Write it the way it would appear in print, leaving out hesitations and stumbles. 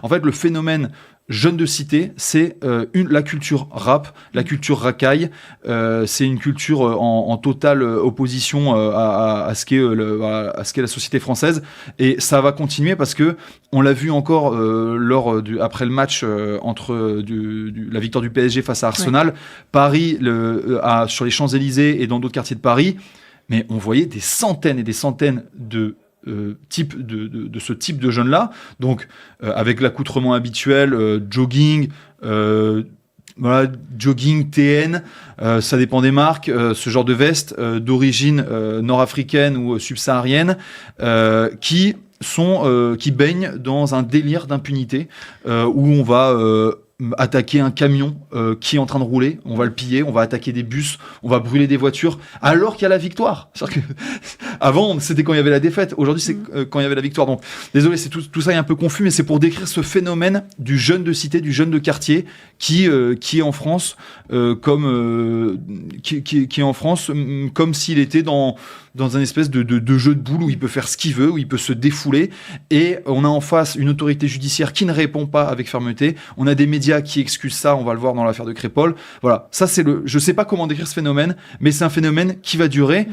En fait, le phénomène jeunes de cité, c'est la culture rap, la culture racaille. C'est une culture en totale opposition à ce qu'est la société française. Et ça va continuer parce que on l'a vu encore après le match entre la victoire du PSG face à Arsenal. Ouais. Paris, sur les Champs-Élysées et dans d'autres quartiers de Paris, mais on voyait des centaines et des centaines de ce type de jeunes-là, donc avec l'accoutrement habituel, jogging, jogging, TN, ça dépend des marques, ce genre de veste d'origine nord-africaine ou subsaharienne, qui baignent dans un délire d'impunité où on va attaquer un camion qui est en train de rouler, on va le piller, on va attaquer des bus, on va brûler des voitures, alors qu'il y a la victoire. C'est-à-dire que avant, c'était quand il y avait la défaite. Aujourd'hui, c'est quand il y avait la victoire. Donc, désolé, tout ça est un peu confus, mais c'est pour décrire ce phénomène du jeune de cité, du jeune de quartier, qui est en France, qui est en France, comme s'il était dans un espèce de jeu de boules où il peut faire ce qu'il veut, où il peut se défouler. Et on a en face une autorité judiciaire qui ne répond pas avec fermeté. On a des médias qui excusent ça, on va le voir dans l'affaire de Crépol. Voilà, ça je sais pas comment décrire ce phénomène, mais c'est un phénomène qui va durer.